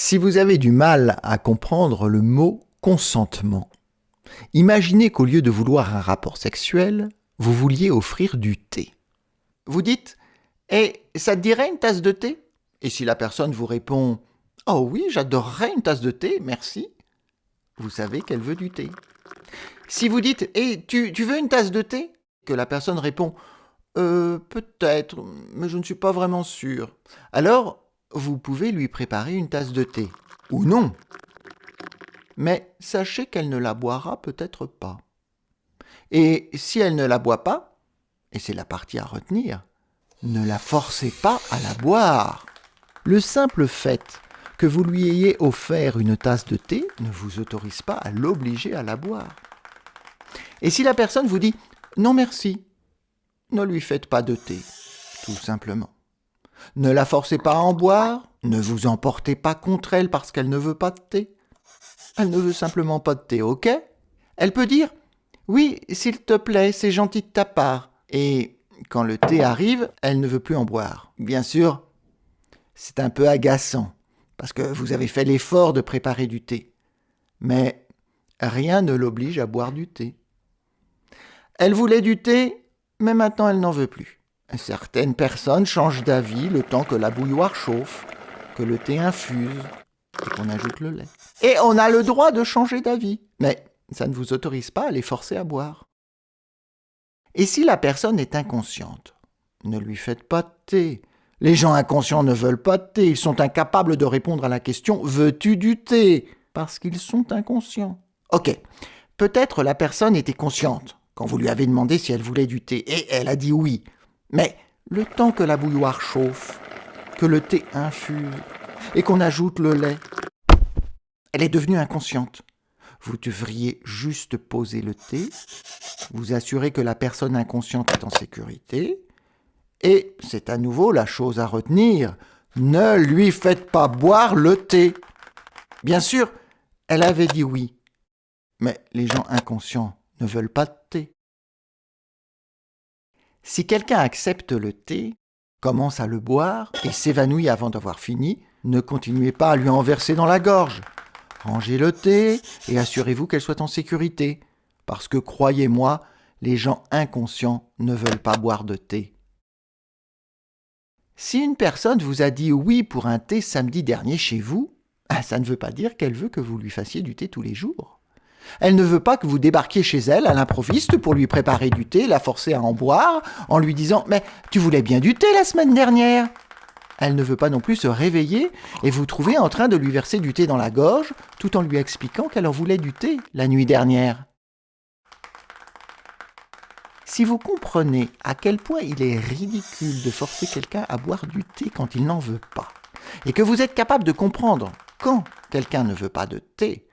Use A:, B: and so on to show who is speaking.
A: Si vous avez du mal à comprendre le mot consentement, imaginez qu'au lieu de vouloir un rapport sexuel, vous vouliez offrir du thé. Vous dites « Et ça te dirait une tasse de thé ?» Et si la personne vous répond « Oh oui, j'adorerais une tasse de thé, merci », vous savez qu'elle veut du thé. Si vous dites « Et tu veux une tasse de thé ?» que la personne répond « Peut-être, mais je ne suis pas vraiment sûr », alors vous pouvez lui préparer une tasse de thé. Ou non. Mais sachez qu'elle ne la boira peut-être pas. Et si elle ne la boit pas, et c'est la partie à retenir, ne la forcez pas à la boire. Le simple fait que vous lui ayez offert une tasse de thé ne vous autorise pas à l'obliger à la boire. Et si la personne vous dit « Non merci », ne lui faites pas de thé, tout simplement. Ne la forcez pas à en boire, ne vous emportez pas contre elle parce qu'elle ne veut pas de thé. Elle ne veut simplement pas de thé, ok ? Elle peut dire « Oui, s'il te plaît, c'est gentil de ta part ». Et quand le thé arrive, elle ne veut plus en boire. Bien sûr, c'est un peu agaçant, parce que vous avez fait l'effort de préparer du thé. Mais rien ne l'oblige à boire du thé. Elle voulait du thé, mais maintenant elle n'en veut plus. Certaines personnes changent d'avis le temps que la bouilloire chauffe, que le thé infuse et qu'on ajoute le lait. Et on a le droit de changer d'avis, mais ça ne vous autorise pas à les forcer à boire. Et si la personne est inconsciente, ne lui faites pas de thé. Les gens inconscients ne veulent pas de thé, ils sont incapables de répondre à la question « Veux-tu du thé ?» parce qu'ils sont inconscients. Ok, peut-être la personne était consciente quand vous lui avez demandé si elle voulait du thé, et elle a dit oui. Mais le temps que la bouilloire chauffe, que le thé infuse et qu'on ajoute le lait, elle est devenue inconsciente. Vous devriez juste poser le thé, vous assurer que la personne inconsciente est en sécurité, et c'est à nouveau la chose à retenir, ne lui faites pas boire le thé. Bien sûr, elle avait dit oui, mais les gens inconscients ne veulent pas de thé. Si quelqu'un accepte le thé, commence à le boire et s'évanouit avant d'avoir fini, ne continuez pas à lui en verser dans la gorge. Rangez le thé et assurez-vous qu'elle soit en sécurité. Parce que, croyez-moi, les gens inconscients ne veulent pas boire de thé. Si une personne vous a dit oui pour un thé samedi dernier chez vous, ça ne veut pas dire qu'elle veut que vous lui fassiez du thé tous les jours. Elle ne veut pas que vous débarquiez chez elle à l'improviste pour lui préparer du thé, la forcer à en boire, en lui disant « Mais tu voulais bien du thé la semaine dernière !» Elle ne veut pas non plus se réveiller et vous trouver en train de lui verser du thé dans la gorge, tout en lui expliquant qu'elle en voulait du thé la nuit dernière. Si vous comprenez à quel point il est ridicule de forcer quelqu'un à boire du thé quand il n'en veut pas, et que vous êtes capable de comprendre quand quelqu'un ne veut pas de thé,